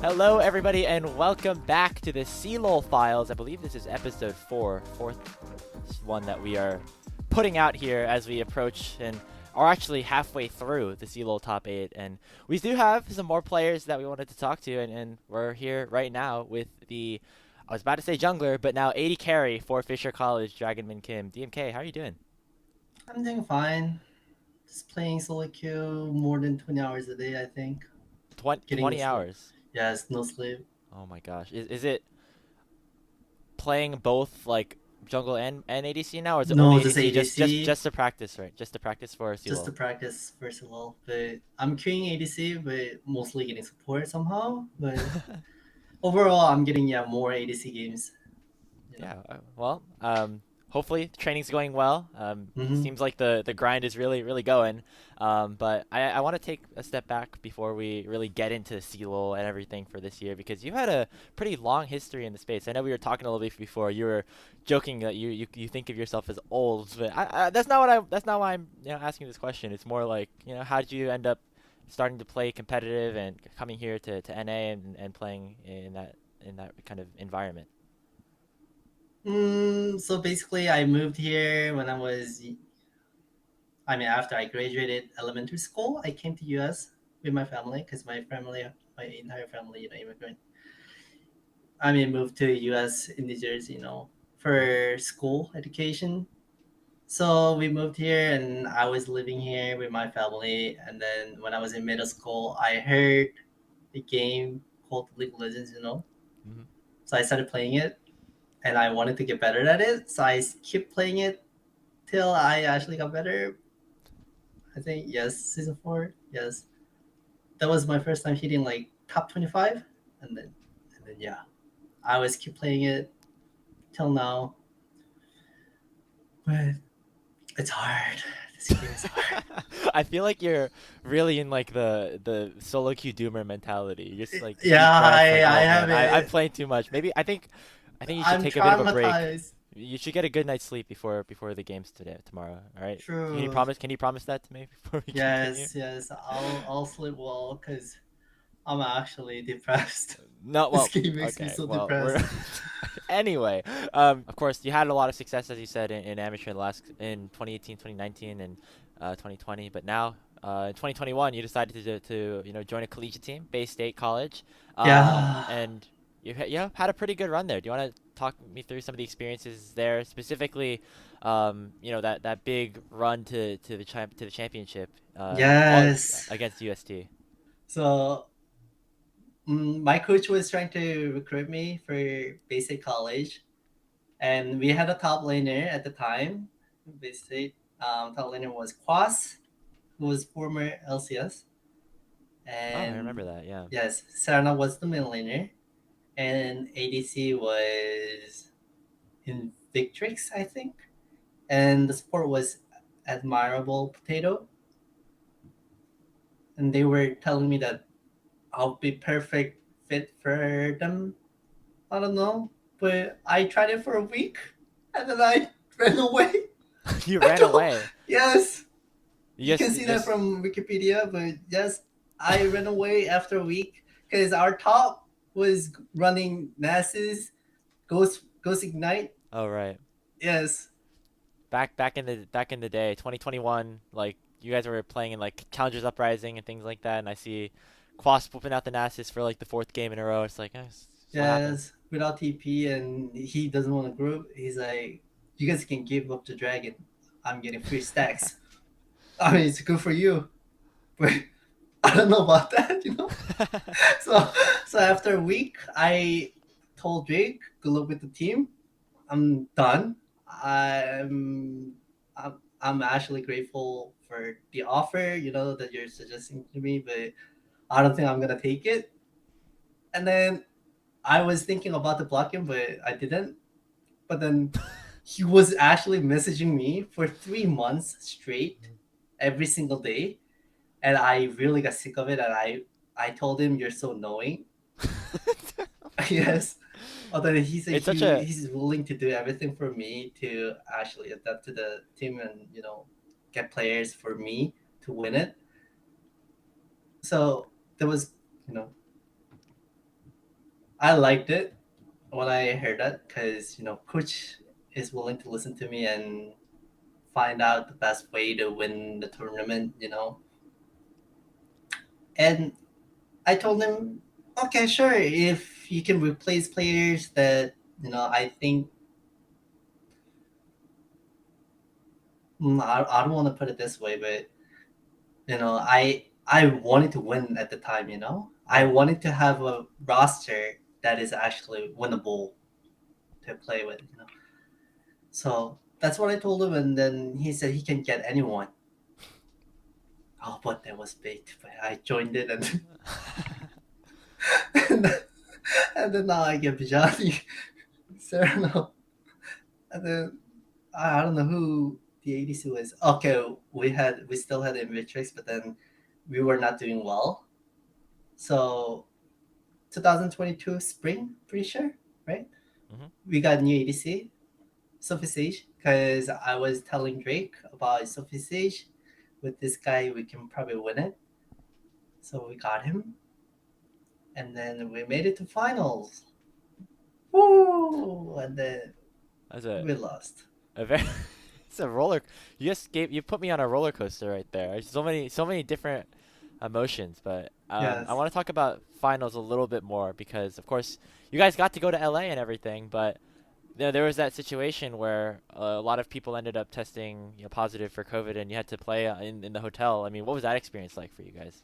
Hello, everybody, and welcome back to the CLOL Files. I believe this is episode 4, fourth one that we are putting out here as we approach and are actually halfway through the CLOL Top 8. And we do have some more players that we wanted to talk to, and we're here right now with I was about to say jungler, but now 80 carry for Fisher College, Dragonminkim. DMK, how are you doing? I'm doing fine. Just playing solo queue more than 20 hours a day, I think. 20, Getting no 20 sleep. hours. Yes, no sleep. Oh my gosh. Is it playing both like jungle and ADC now, or is it only No, just ADC ADC, just to practice, right? Just to practice for just to CLOL. practice first of all. But I'm queuing ADC, but mostly getting support somehow. But overall, I'm getting more ADC games. You know. Yeah, well, hopefully the training's going well. Mm-hmm. Seems like the grind is really going. But I want to take a step back before we really get into CLOL and everything for this year because you've had a pretty long history in the space. I know we were talking a little bit before. You were joking that you think of yourself as old, but that's not why I'm asking this question. It's more like how did you end up starting to play competitive and coming here to NA and playing in that kind of environment. So basically, I moved here when after I graduated elementary school, I came to US with my family because my entire family, immigrant. Moved to US in New Jersey, Mm-hmm. for school education. So we moved here, and I was living here with my family. And then when I was in middle school, I heard a game called League of Legends, Mm-hmm. So I started playing it, and I wanted to get better at it. So I kept playing it till I actually got better. I think yes, season 4, yes. That was my first time hitting like top 25, and then yeah, I was keep playing it till now. But it's hard. This game is hard. I feel like you're really in like the solo queue doomer mentality. You're just like Yeah, deep breath, like, I oh have man, I'm it. playing too much. Maybe I think you should I'm take a bit of a break. traumatized. You should get a good night's sleep before the games today tomorrow. All right? True. Can you promise that to me before we continue? Yes, yes. I'll sleep well because I'm actually depressed. No, This well, game makes me okay. so Well, we're depressed. anyway. Of course, you had a lot of success, as you said, in amateur in 2018, 2019, and 2020. But now, in 2021, you decided to join a collegiate team, Bay State College, Yeah. and had a pretty good run there. Do you want to talk me through some of the experiences there, specifically, that big run to the championship, all Yes. against UST. So my coach was trying to recruit me for basic college, and we had a top laner at the time. Basic top laner was Quas, who was former LCS, Oh, I remember and that. Yeah. yes, Serna was the mid laner, and ADC was Invictrix, I think, and the support was Admirable Potato, and they were telling me that I'll be perfect fit for them. I don't know, but I tried it for a week, and then I ran away. You I ran don't. away. Yes, you can You see that just from Wikipedia, but yes, I ran away after a week because our top was running Nasus, Ghost Ignite. Oh right. Yes, Back in the day, 2021, like you guys were playing in like Challengers Uprising and things like that, and I see Quasp whooping out the Nasus for like the fourth game in a row. It's like, it's what happens. yes, without TP, and he doesn't want to group. He's like, you guys can give up the dragon. I'm getting free stacks. It's good for you, but I don't know about that. So, so after a week, I told Jake, "Good luck with the team. I'm done. I'm actually grateful for the offer, that you're suggesting to me, but I don't think I'm gonna take it." And then I was thinking about the block him, but I didn't. But then he was actually messaging me for 3 months straight, every single day, and I really got sick of it. And I told him, "You're so annoying." Yes. Although he said It's such a he's willing to do everything for me to actually adapt to the team and get players for me to win it. So there was, you know I liked it when I heard that because coach is willing to listen to me and find out the best way to win the tournament. And I told him, okay, sure, if you can replace players that I think I don't want to put it this way, but I wanted to win at the time. I Right. wanted to have a roster that is actually winnable to play with. So that's what I told him, and then he said he can get anyone. Oh, but that was bait. But I joined it, and and then now I get Bijani, Serrano, and then I don't know who the ADC was. Okay, we still had Invitrix, but then we were not doing well. So 2022 spring, pretty sure, right? Hmm. We got new ADC, Sophie Sage, because I was telling Drake about Sophie Sage. With this guy, we can probably win it. So we got him, and then we made it to finals. Woo! And then That's we lost. a very it's a roller. You put me on a roller coaster right there. There's so many different emotions, but I Yes. want to talk about finals a little bit more because of course you guys got to go to LA and everything, but there was that situation where a lot of people ended up testing positive for COVID and you had to play in the hotel. I mean, what was that experience like for you guys?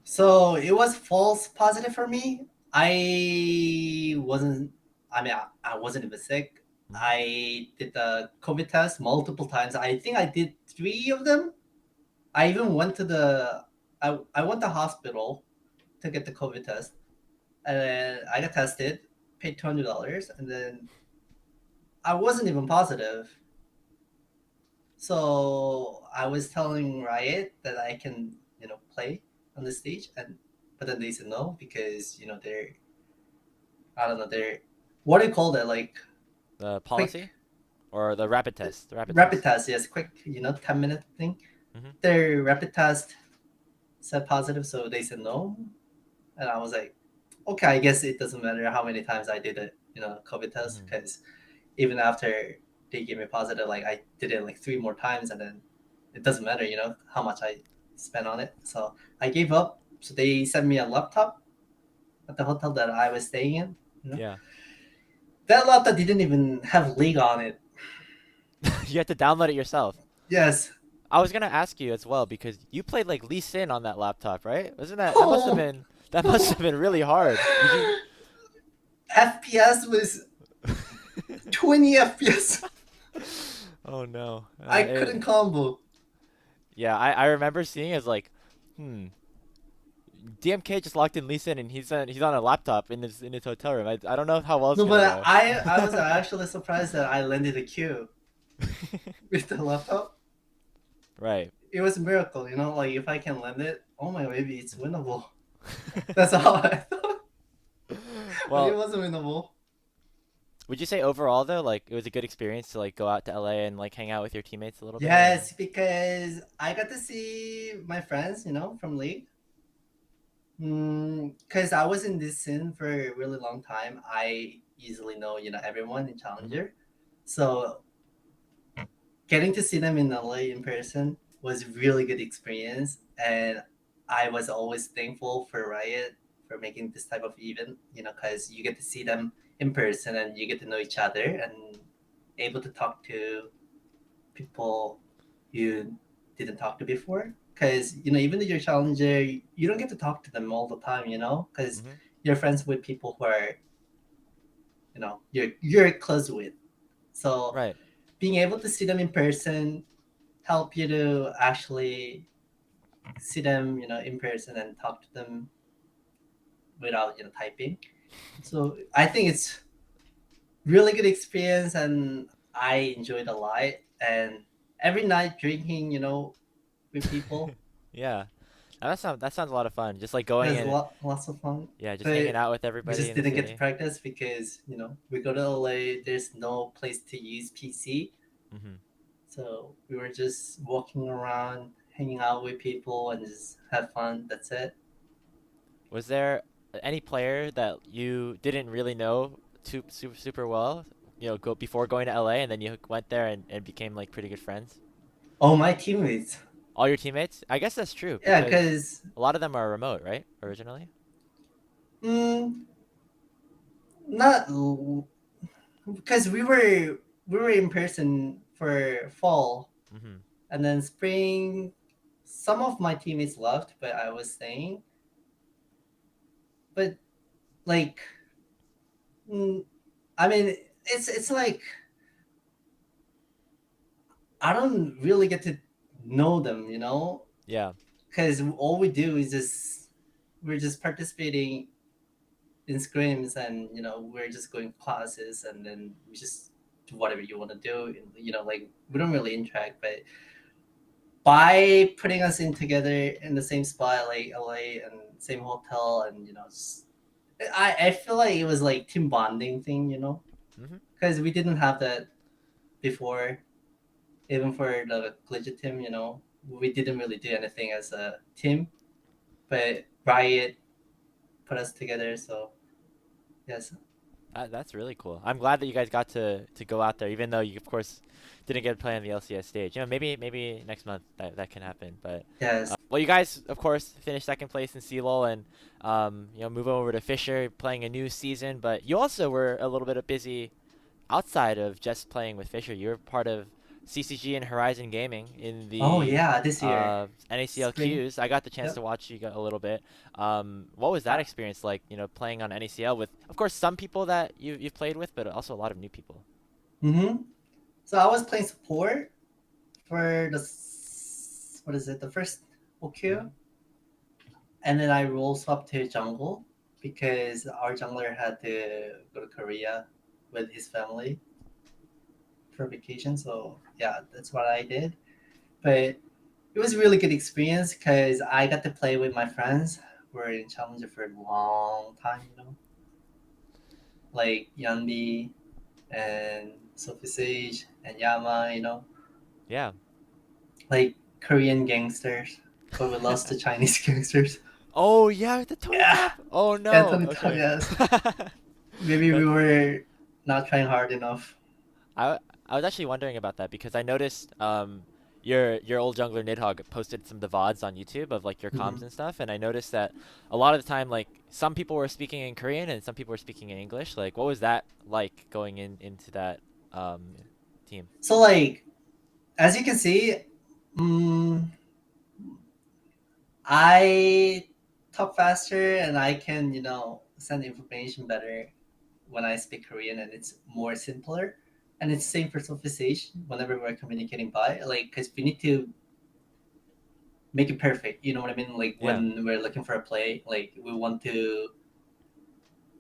So it was false positive for me. I wasn't. I mean, I wasn't even sick. Hmm. I did the COVID test multiple times. I think I did three of them. I even went to I went to hospital to get the COVID test, and then I got tested, paid $200, and then I wasn't even positive. So I was telling Riot that I can, play on the stage, and but then they said no because they're I don't know they're what do you call that, like The quick policy or the rapid test? The rapid rapid test. test, yes, quick 10-minute thing. Hmm. Their rapid test said positive, so they said no, and I was like, okay, I guess it doesn't matter how many times I did it, COVID test, Hmm. because even after they gave me positive, like I did it like three more times, and then it doesn't matter, how much I spent on it. So I gave up. So they sent me a laptop at the hotel that I was staying in. You know, Yeah. that laptop didn't even have League on it. You had to download it yourself. Yes. I was gonna ask you as well because you played like Lee Sin on that laptop, right? Wasn't that must have Oh, been that must have been really hard. Did you? FPS was 20 FPS. Oh no. I couldn't combo. Yeah, I remember seeing it as like, hmm, DMK just locked in Lee Sin and he's on a laptop in his hotel room. I don't know how well it's No, gonna but go. I was actually surprised that I landed a queue with the laptop. Right. It was a miracle, like if I can land it, oh my, maybe it's winnable. That's all I thought. But it Well, wasn't winnable. would you say overall though, like it was a good experience to like go out to LA and like hang out with your teammates a little bit and Yes, because I got to see my friends, from League. Because I was in this scene for a really long time. I easily know, everyone in hmm. Challenger. So getting to see them in LA in person was really good experience. And I was always thankful for Riot for making this type of event, because you get to see them in person and you get to know each other and able to talk to people you didn't talk to before. Because even though you're a challenger, you don't get to talk to them all the time. Because Hmm. you're friends with people who are you're close with. So Right. being able to see them in person help you to actually see them in person and talk to them without typing. So I think it's really good experience, and I enjoyed a lot. And every night drinking, with people. Yeah. That sounds a lot of fun. Just like going There's in, lots of fun, yeah, just hanging but out with we everybody just in the didn't get to city. practice because we go to LA. There's no place to use PC, Hmm. so we were just walking around, hanging out with people, and just have fun. That's it. Was there any player that you didn't really know super well, go before going to LA, and then you went there and became like pretty good friends? Oh, my teammates. All your teammates? I guess that's true Yeah, because because a lot of them are remote, right? Originally? mm, not because we were in person for fall, Mm-hmm. and then spring. Some of my teammates left, but I was staying. But like, mm, I mean, it's like I don't really get to know them, Yeah. because all we do is just we're just participating in scrims, and we're just going to classes, and then we just do whatever you want to do. Like we don't really interact, but by putting us in together in the same spot, like LA and same hotel, and I feel like it was like team bonding thing, Mm-hmm. because we didn't have that before. Even for the collegiate team, we didn't really do anything as a team, but Riot put us together. So yes. That's really cool. I'm glad that you guys got to go out there, even though you, of course, didn't get to play on the LCS stage. Maybe next month that can happen. But Yes. well, you guys, of course, finished second place in CLOL and move over to Fisher, playing a new season. But you also were a little bit of busy outside of just playing with Fisher. You were part of CCG and Horizon Gaming in Oh the yeah, this year spring. NACLQs. I got the chance to Yep. watch you a little bit. What was that experience like? Playing on NACL with, of course, some people that you've played with, but also a lot of new people. Mm-hmm. So I was playing support for what is it, the first Hmm. OQ, and then I role swapped to jungle because our jungler had to go to Korea with his family for vacation. So yeah, that's what I did. But it was a really good experience because I got to play with my friends. We're in Challenger for a long time, like Yanbi and Sophie Sage and Yama, Yeah. like Korean gangsters, but we lost to Chinese gangsters. Oh yeah, the Tony Yeah, Top. Oh yeah, no. Tony Top, Okay. yes. Maybe we That's were not trying hard enough. I I was actually wondering about that because I noticed your old jungler Nidhogg posted some of the VODs on YouTube of like your Hmm. comms and stuff, and I noticed that a lot of the time like some people were speaking in Korean and some people were speaking in English. Like what was that like going into that um team? So, like, as you can see, mm, I talk faster and I can, send information better when I speak Korean, and it's more simpler. And it's same for sophistication whenever we're communicating by, like, because we need to make it perfect. You know what I mean? Like Yeah. when we're looking for a play, like we want to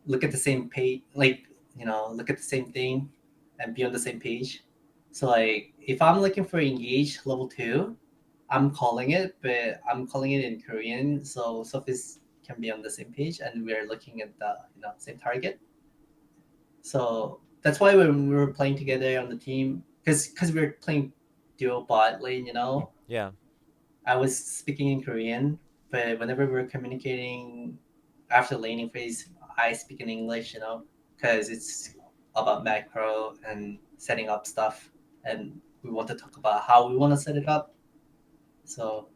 look at the same page, like look at the same thing and be on the same page. So like if I'm looking for engage level 2, I'm calling it, but I'm calling it in Korean, so Sophis can be on the same page, and we're looking at the same target. So that's why when we were playing together on the team, because we were playing duo bot lane, Yeah. I was speaking in Korean, but whenever we're communicating after laning phase, I speak in English, because it's about macro and setting up stuff, and we want to talk about how we want to set it up. So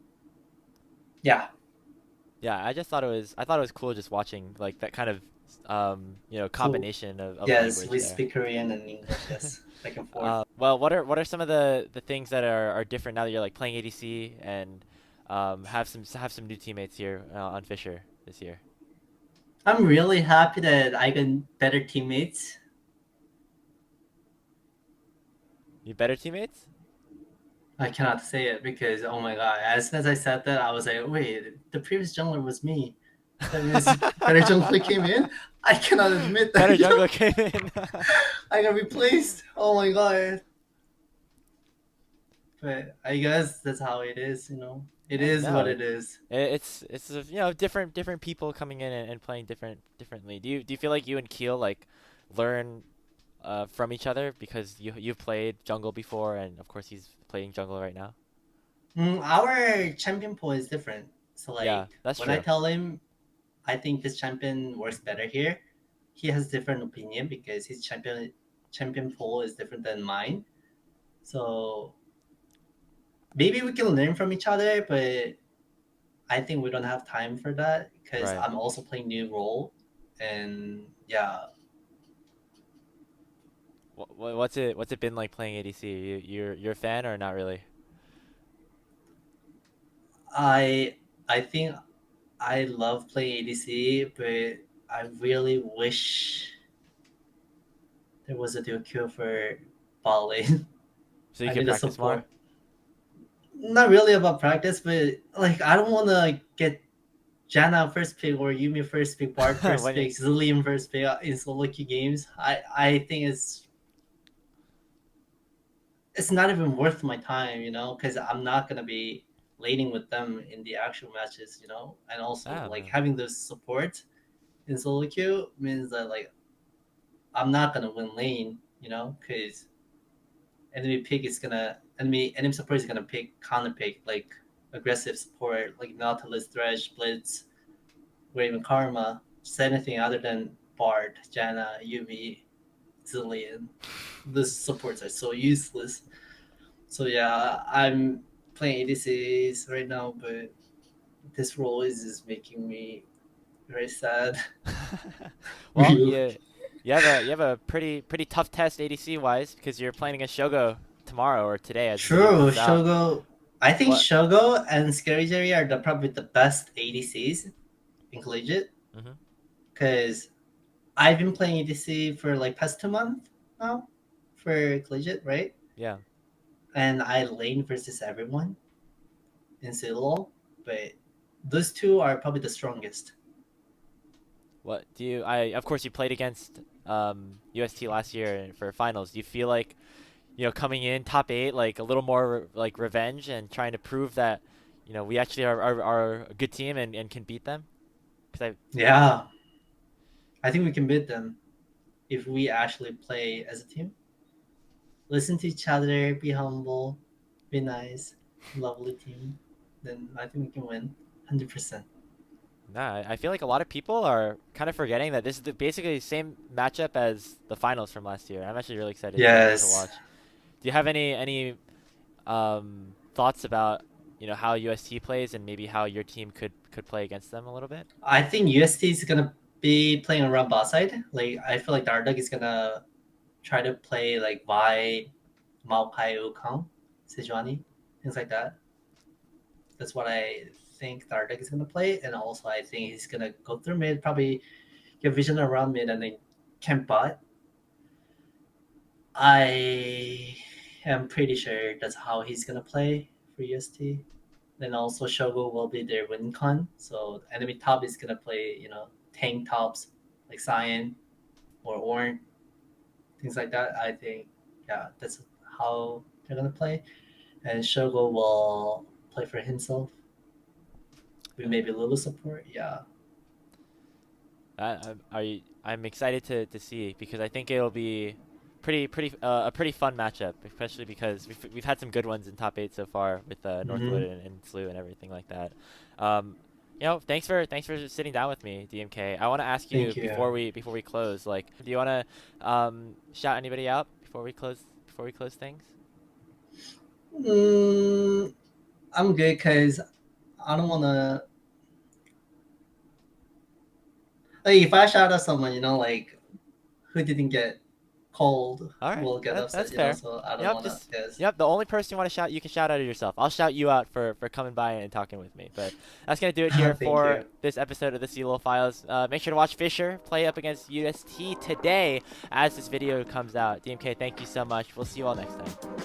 yeah, Yeah, I thought it was cool just watching like that kind of so combination of yes, language we there. speak Korean and English, yes, back and forth. Well, what are some of the things that are different now that you're like playing ADC and have some new teammates here on Fisher this year? I'm really happy that I got better teammates. You better teammates? I cannot say it because oh my god! As soon as I said that, I was like, wait, the previous jungler was me. That means better jungler came in. I cannot admit that. Better jungler came in. I got replaced. Oh my god! But I guess that's how it is. It I is what know. it is. It's different people coming in and playing differently. Do you feel like you and Keel like learn from each other because you've played jungle before and of course he's playing jungle right now? Our champion pool is different. So Yeah, like that's when I true. tell him I think his champion works better here. He has different opinion because his champion pool is different than mine. So maybe we can learn from each other, but I think we don't have time for that because Right. I'm also playing new role, and yeah, What's it been like playing ADC? You're a fan or not really? I think I love playing ADC, but I really wish there was a dual kill for bot lane. So you I could need a practice more? support. Not really about practice, but like I don't want to get Janna first pick or Yumi first pick, Bard first When you pick, Zillion first pick in solo queue games. I think it's not even worth my time, because I'm not gonna be laning with them in the actual matches, and also Ah, like man. having those support in solo queue means that like I'm not gonna win lane, because enemy support is gonna pick counter pick like aggressive support like Nautilus, Thresh, Blitz, or even Karma, just anything other than Bard, Janna, Yuvi, Zillion. Those supports are so useless. So yeah, I'm playing ADCs right now, but this role is just making me very sad. Well, Really. you have a pretty tough test ADC wise because you're playing against Shogo tomorrow or today as the video True, comes out. Shogo. I think What? Shogo and Scary Jerry are probably the best ADCs in Collegiate Hmm. because I've been playing ADC for like past 2 months now for Collegiate, right? Yeah. And I lane versus everyone in CLOL, but those two are probably the strongest. What do you? Of course you played against UST last year for finals. Do you feel like coming in top eight, like a little more like revenge and trying to prove that we actually are a good team and can beat them? Because Yeah, I think we can beat them if we actually play as a team. Listen to each other, be humble, be nice, lovely team. Then I think we can win 100%. Nah, I feel like a lot of people are kind of forgetting that this is basically the same matchup as the finals from last year. I'm actually really excited to Yes. watch. Do you have any thoughts about how UST plays and maybe how your team could play against them a little bit? I think UST is gonna be playing around bot side. Like I feel like Dardak is gonna try to play like Vi, Maokai Wukong, Sejuani, things like that. That's what I think Dardak is gonna play, and also I think he's gonna go through mid, probably get vision around mid, and then camp bot. I am pretty sure that's how he's gonna play for UST. Then also Shogo will be their win con, so enemy top is gonna play, tank tops like Cyan or Ornn, things like that. I think, yeah, that's how they're gonna play. And Shogo will play for himself with Yeah. maybe a little support. Yeah. I'm excited to see because I think it'll be a pretty fun matchup, especially because we've had some good ones in top eight so far with Northwood Mm-hmm. and SLU and everything like that. Thanks for sitting down with me, DMK. I want to ask you Thank you. before we close, like, do you want to shout anybody out before we close things? Mm, I'm good because I don't want to. Like, if I shout out someone, like who didn't get cold All right, will get that's upset, fair. so I don't Yep, want to. just Yes. yep. The only person you want to shout, you can shout out of yourself. I'll shout you out for coming by and talking with me. But that's gonna do it here Thank for you. this episode of the CLOL Files. Make sure to watch Fisher play up against UST today as this video comes out. DMK, thank you so much. We'll see you all next time.